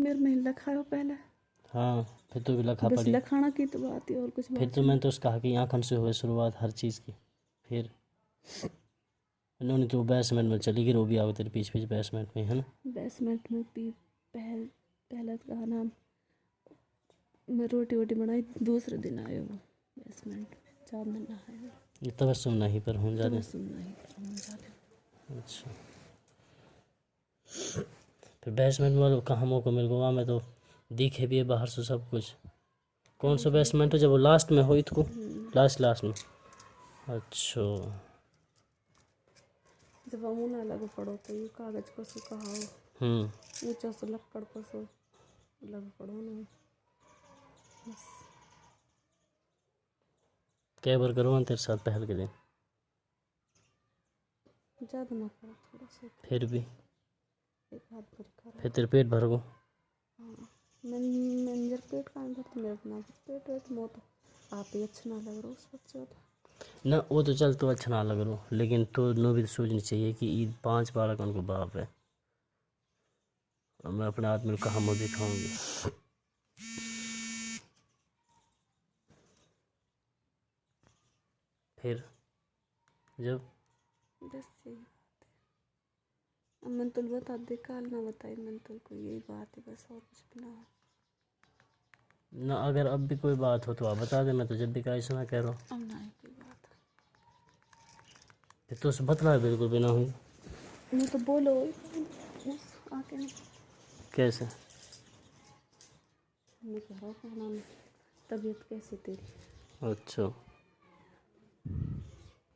मेरे में लखा हो पहले। हाँ फिर तो भी लखा बस पड़ी। लखाना की तो बात है और कुछ फिर बात तो मैंने तो उसका कहा कि आँखन से हुए शुरुआत हर चीज़ की। फिर उन्होंने तो बेसमेंट में चली गई, वो भी आओ तेरे पीछे पीछे बेसमेंट में, है ना। बेसमेंट में पहले तो कहा नाम मैं रोटी वोटी बनाई, दूसरे दिन आए वो बेसमेंट में 4 दिन नहाए। ये तबस्सुम नहीं पर हूँ जाने। अच्छा फिर बेसमेंट में कहाँ मौका मिल गया, में तो दिखे भी है बाहर से सब कुछ। कौन सा बेसमेंट हो जब वो लास्ट में हो इसको, लास्ट में। अच्छा जब हम ना लग पड़ो तो ये कागज को सुखाओ, ऊंचा से लकड़ को सो लग पड़ो ना बस। क्या बार करो तेरे साथ पहल के दिन, ज़्यादा ना करो थोड़ा सा, फिर भी एक हाथ भर करो। फिर तेरे पेट भर गो। हाँ मैं पेट का अंदर तो मेरे अपना पेट वेट मो तो आप ही अच्छा ना लग रहा उस बच्चे तो ना। वो तो चल तो अच्छा ना लग रहा, लेकिन तो नो भी तो सोचनी चाहिए कि ईद 5 बालक उनको बाप है, और मैं अपने आदमी को कहाँ मुँह दिखाऊंगी। फिर जब बस यही बात है। अब मैंने तो बता दे काल ना बताई, मैंने तो कोई यही बात है बस, और कुछ भी ना हो ना। अगर अब भी कोई बात हो तो आप बता दे, मैं तो जब भी कहा सुना कह रहा हूँ। अब ना है कोई बात। फिर तो उसे बतला बिल्कुल भी ना हुई। मैं तो बोलो आके नहीं कैसे मैं कह रहा हूँ कहना में तबीयत कैसी तेरी। अच्छा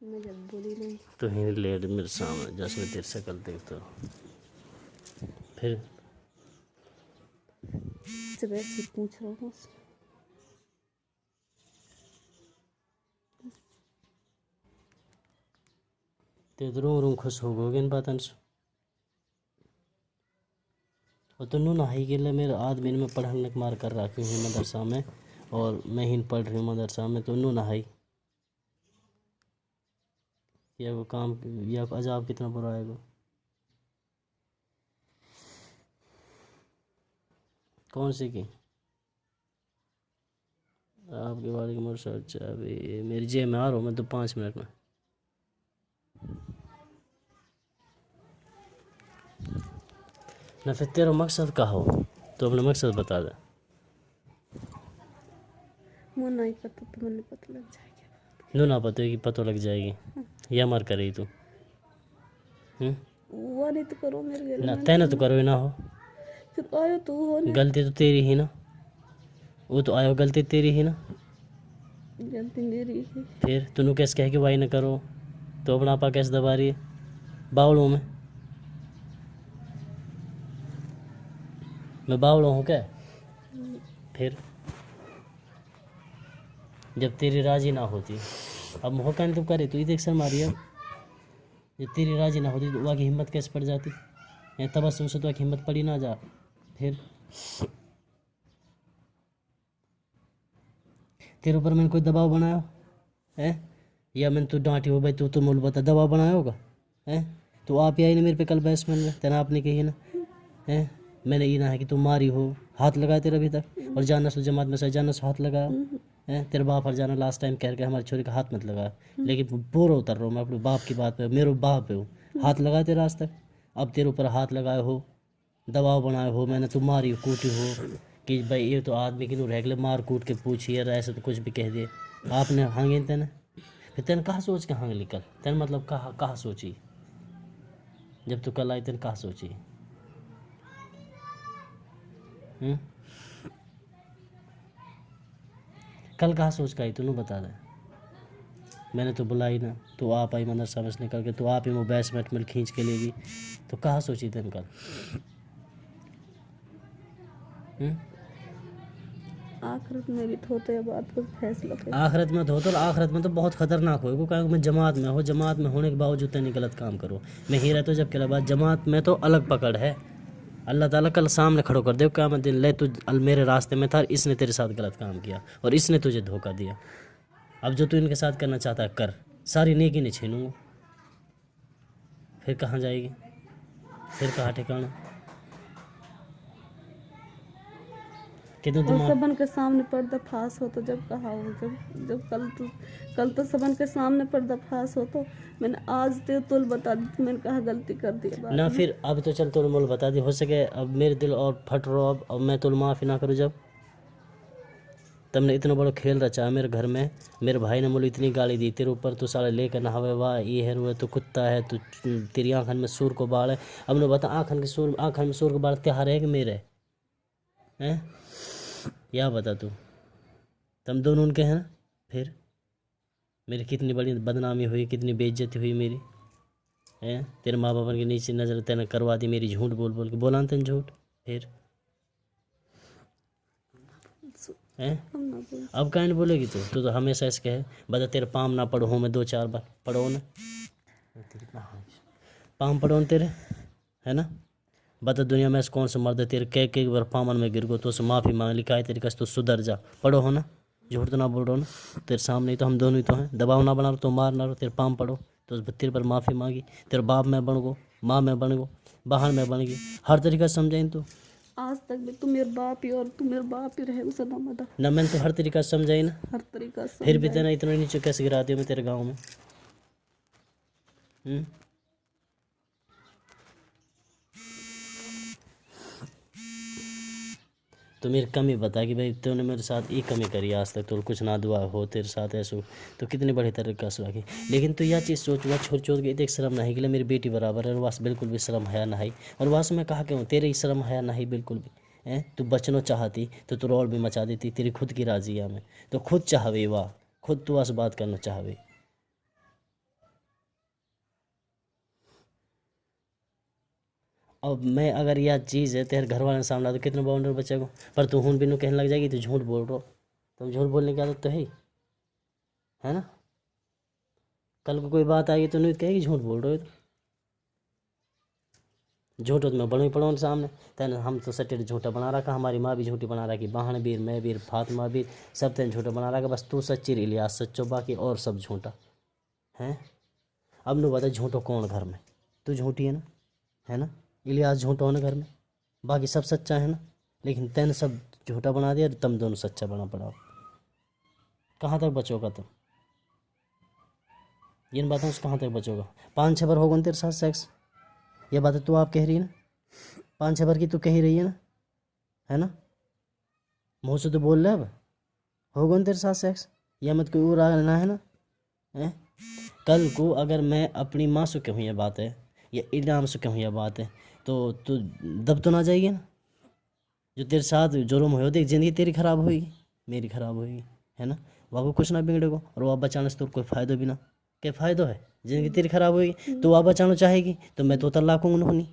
मैं जब बोली नहीं तो ही लेट मेरे सामने जैसे मैं तेरे से कल देखता हूँ। फिर जब ऐसे पूछ रहा हूँ ते तो रो खुश हो गए इन बातन से। और तो नू नहाई के लिए मेरे आदमी ने मैं पढ़ने के मार कर रखी हूँ मदरसा में, और मैं ही पढ़ रही हूँ मदरसा में, तो नू नहाई या वो काम या अजाब कितना बुरा आएगा। कौन सी की आपके बारे की मोटर। अच्छा अभी मेरी जेब में आ रहा हूँ मैं तो 5 मिनट में। ना फिर तेरा मकसद का हो तो अपना मकसद बता दे। वो नहीं पता तो मैंने पता लग जाएगा। नू ना पता कि पता लग जाएगी या मर करे तू। वो नहीं तो करो मेरे गले ना में तेना तो करो ना हो, फिर आयो तू हो ना गलती तो तेरी ही ना। वो तो आयो गलती तेरी ही ना। गलती मेरी है। फिर तूने कैसे कह के भाई ना करो तो अपना आपा कैसे दबा रही है बावड़ों में। मैं बावड़ों हूँ क्या। फिर जब तेरी राजी ना होती, अब मौका नहीं तो करे तो इधर सर मारी। अब जब तेरी राजी ना होती तो वहाँ की हिम्मत कैसे पड़ जाती, या तबस्सुम से तो वहाँ की हिम्मत पड़ी ना जा। फिर तेरे ऊपर मैंने कोई दबाव बनाया है, या मैंने तो डांटी हो भाई तू तो मुझे बता दबाव बनाया होगा है। तो आप ही आई ना मेरे पे कल बैट्समैन में तेना आपने कही ना है। मैंने ये ना है कि तुम मारी हो, हाथ लगाया तेरा अभी तक, और जाना सो जमात में सही जाना सो हाथ लगाया है। तेरे बाप हर जाना लास्ट टाइम कह के हमारी छोरी का हाथ मत लगाया, लेकिन बोरा उतर रहा हूँ मैं अपने बाप की बात पे, मेरे बाप है वो, हाथ लगाया तेरा आज तक। अब तेरे ऊपर हाथ लगाए हो, दबाव बनाए हो, मैंने तुम मारी हो कूटी हो कि भाई ये तो आदमी की रेगुलर मार कूट के पूछी है, ऐसे तो कुछ भी कह दिए आपने हांगे तेने। फिर तेने कहाँ सोच के हांग निकल तेने, मतलब कहाँ सोची जब तू कल आई तेने कहाँ सोची। कल कहाँ सोच के आई तूने बता दे। मैंने तो बुलाई ना, तो आप आई मदरसा में से निकल के, तो आप ही वो बैसमेंट में खींच के लेगी, तो कहाँ सोची तेने कल। आखिरत में भी तो होते बात कुछ फैसला कर। आखिरत में तो आखिरत में तो बहुत खतरनाक होएगा, क्योंकि मैं जमात में हो, जमात में होने के बावजूद तेने गलत काम करो। मैं ही रहता जब के बाद जमात में तो अलग पकड़ है। अल्लाह ताला कल सामने खड़ो कर दे क्या मैं दिन ले तू मेरे रास्ते में था, इसने तेरे साथ गलत काम किया और इसने तुझे धोखा दिया। अब जो तू इनके साथ करना चाहता है कर, सारी नेकी नहीं छीनूंगा। फिर कहाँ जाएगी, फिर कहाँ ठिकाना। कितने और दिमाग सबन के सामने पर्दाफाश हो तो जब कहा हो, जब कल तो सबन के सामने पर्दाफाश हो तो मैंने आज ते तुल बता दी तो मैंने कहा गलती कर दी है बाद ना। में। फिर अब तो चल तुल मोल बता दी, हो सके अब मेरे दिल और फट रो, अब मैं तुल माफ़ी ना करूँ जब तुमने इतना बड़ा खेल रचा मेरे घर में। मेरे भाई ने मुझे इतनी गाली दी तेरे ऊपर, तू साले लेकर नहावे, वाह ये है वो, तू कुत्ता है, तू तेरी आँखन में सूर को बाल है। अब ने बता आँखन में सूर को बाल त्योहार है कि मेरे हैं? या बता तू, तुम दोनों उनके हैं ना? फिर मेरी कितनी बड़ी बदनामी हुई, कितनी बेइज्जती हुई मेरी हैं? तेरे माँ बाप के नीचे नज़र तेने करवा दी मेरी, झूठ बोल बोल के बोला ना तेने झूठ। फिर हैं? हम ना बोल अब काहे नहीं बोलेगी तू तो हमेशा इसके है। बता तेरे पाम ना पढ़ो हूँ मैं 2-4 बार पढ़ो ना, पाम पढ़ो न तेरे, है ना? बता दुनिया में ऐसा कौन सा मर्द है तेरे कई बार पामन में गिर गो तो उसे माफ़ी मांग लिखा है तेरी कस, तो सुधर जा, पढ़ो हो ना, झूठ तो ना बोल रहा हो ना। तेरे सामने ही तो हम दोनों ही तो हैं, दबाव ना बना रहो तो मार ना रहो, तेरे पाम पढ़ो तो उस तेरे पर माफ़ी मांगी, तेरे बाप में बन गो, माँ में बन गो, बहन में बन गई, हर तरीका से समझाइन तू आज तक भी तू मेरे बाप ही और तू मेरे बाप ही रहे सदा मदा, ना। मैंने तो हर तरीका से समझाई ना, हर तरीका से फिर भी समझाए। तेना इतना नीचे कैसे गिरा दिया मैं तेरे गाँव में? तो मेरी कमी बता कि भाई तूने मेरे साथ ये कमी करी आज तक, तो कुछ ना दुआ हो तेरे साथ ऐसा तो कितनी बड़ी तरीका से लगी। लेकिन तू यह चीज़ सोच, वह छोड़ छोड़ के देख शर्म नहीं कि मेरी बेटी बराबर है, और वास बिल्कुल भी शर्म हया नहीं, और वास में कहा क्यों तेरे ही शर्म हया नहीं बिल्कुल भी हैं? तू बचना चाहती तो तू रोड भी मचा देती, तेरी खुद की राजिया में तो खुद चाहवे, वाह खुद तू ऐसे बात करना चाहवे। अब मैं अगर यह चीज़ है तेरे घर वाले के सामने तो कितने बाउंडर बचेगा, पर तू हूँ बिनू कहने लग जाएगी तू झूठ बोल रहा हो। तुम झूठ बोलने की आदत तो है ना? कल को कोई बात आएगी तो नहीं कहेगी झूठ बोल रहे हो, झूठ हो तो मैं बड़ों ही पड़ों सामने तेने हम तो सटेड झूठा बना रखा, हमारी माँ भी झूठी बना रखी, बहन बीर मैं बीर फातिमा बीर सब तेने झूठा बना रखा, बस तू सच्ची इलियास सच्चो, बाकी और सब झूठा हैं। अब नु बता झूठो कौन घर में? तू झूठी है ना? इलियास झूठा हो ना घर में, बाकी सब सच्चा है ना? लेकिन तेने सब झूठा बना दिया, तुम दोनों सच्चा बना पड़ा। कहाँ तक बचोगा तुम? इन बातों से कहाँ तक बचोगा? 5-6 बार होगा तेरे साथ सेक्स, ये बात तो आप कह रही है ना, 5-6 बार की तो कह ही रही है ना? मुँह से तो बोल रहे अब होगा तेरे साथ सेक्स, या मत कोई और आना है ना है? कल को अगर मैं अपनी माँ से कहूँ यह बात है या इनाम से कहूँ यह बात है तो दब तो ना जाएगी ना? जो तेरे साथ जुर्म हो देख, ज़िंदगी तेरी खराब होगी, मेरी खराब होगी, है ना? वहाँ को कुछ ना बिगड़ेगा, और वह बचाने से तो कोई फ़ायदा भी ना, क्या फ़ायदा है? ज़िंदगी तेरी खराब होगी तो वह बचाना चाहेगी तो मैं तो तलाक हूँ नहीं,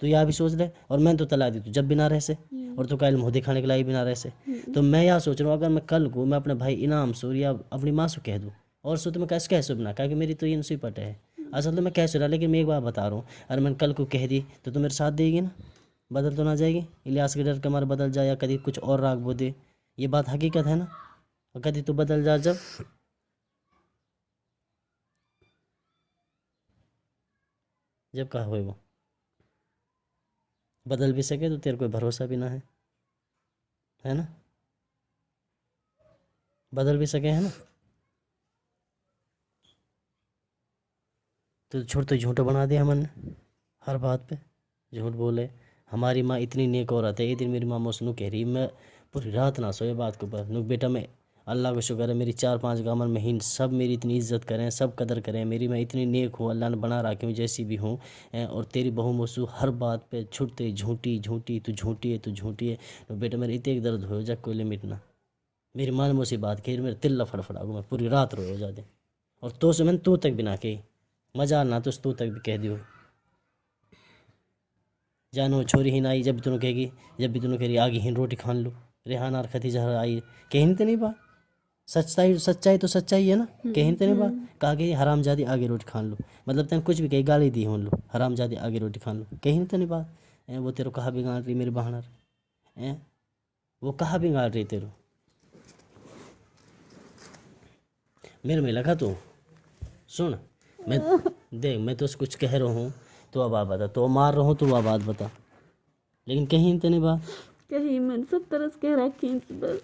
तो यह भी सोच ले। और मैं तो तलाक दी तो जब भी ना रह से, और तो कल मुँह दिखाने के लायक भी ना रह से। तो मैं यह सोच रहा हूँ अगर मैं कल को मैं अपने भाई इनाम से या अपनी माँ से कह दूँ, और सो तो मैं कैसे बना, क्योंकि मेरी तो ये नसीब पटे है असल तो मैं कैसे रहा। लेकिन मैं एक बात बता रहा हूँ, अगर मैंने कल को कह दी तो मेरे साथ देगी ना? बदल तो ना जाएगी? इलियास के डर के मारे बदल जाए, या कभी कुछ और राग बो दे, ये बात हकीकत है ना? और कभी तो बदल जा, जब कहा हुए वो बदल भी सके तो तेरे कोई भरोसा भी ना है ना? बदल भी सके, है ना? तो छोड़, तो झूठा बना दिया हमने, हर बात पे झूठ बोले। हमारी माँ इतनी नेक औरत है, एक दिन मेरी माँ मुझसे कह रही, मैं पूरी रात ना सोए बात के ऊपर, नुक बेटा मैं अल्लाह का शुक्र है मेरी 4-5 गाँव में ही सब मेरी इतनी इज्जत करें, सब कदर करें मेरी, मैं इतनी नेक हूँ, अल्लाह ने बना रखी हूँ जैसी भी हूँ। और तेरी बहू मुसू हर बात पे छुटते झूठी झूठी, तू झूठी है तू झूठी है। तो बेटा मेरे इतने दर्द हो जा कोई लिमिट ना। मेरी माँ ने मुझसे बात कही, मेरे तिल्ला फड़फड़ा गो, मैं पूरी रात रो जाते। और तो से मैंने तू तक भी ना कही, मजा ना तो तू तक भी कह दियो, जानो छोरी ही ना आई, जब भी तुम कहेगी, जब भी तुम कह रही आगे ही रोटी खान लो, रेहान और खतीजा आई, कहीं तो नहीं बात, सच्चाई तो सच्चाई है ना? कहीं तो नहीं बात, कहा कि हराम जादी आगे रोटी खान लो, मतलब तेने कुछ भी कही गाली दी हो लो, हराम जादी आगे रोटी खान लो, कहीं तो नहीं बात। वो तेरे कहा भी गाल रही मेरी बहनर, वो कहा भी गाल रही तेरे मेरे में लगा। तो सुन, मैं देख मैं तो कुछ कह रहा हूँ तो अब आप बता, तो मार रहा हूँ तो अब बात बता, लेकिन कहीं तो नहीं बात कहीं मैंने सब तरह के रखी बस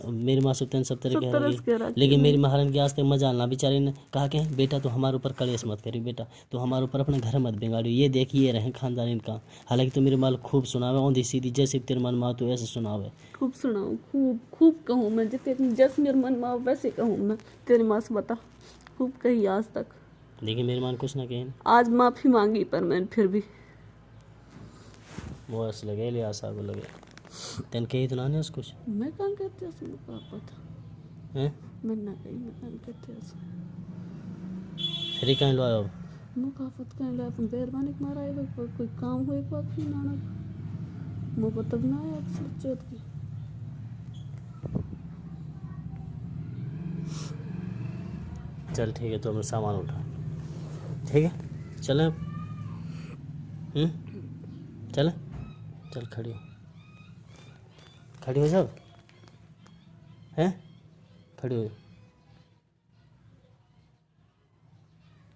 मेरी माँ सुतन सब तरह सब के तरह रही। के रखी लेकिन मेरी महारानी के आज तक मजा ना बेचारे ने कहा के बेटा तो हमारे ऊपर कलेश मत करी, बेटा तो हमारे ऊपर अपने घर मत बिगाड़ियो, ये देखिए रहे खानदान इनका। हालांकि तो मेरे माल खूब सुनावे औंधी सीधी, जैसे तेरे मन माँ तो ऐसे सुनावे। खूब सुनाऊँ, खूब खूब कहूँ मैं, जितने जैसे मेरे मन में वैसे कहूँ मैं। तेरी माँ से बता, खूब कही आज तक। लेकिन मेरी माँ ने कुछ ना कही ना। आज माफ़ी मांगी पर मैंने फिर भी वो ऐसे लगे ले आशा को लगे तेन कही तो ना नहीं उसको कुछ मैं कौन कहते हैं उसमें क्या पता, हैं। मैं ना कही मैं कौन कहते हैं उसमें फिर कहीं लो आयो। मुखाफत कहीं ला अपन बेरबानी के मारा है कोई काम हो एक बात नहीं नाना मो को तब ना आया अक्सर चौथ की। चल ठीक है, तो हमें सामान उठा, ठीक है चलें। चलें, चल खड़ी हो, खड़ी हो सब हैं, खड़ी हो।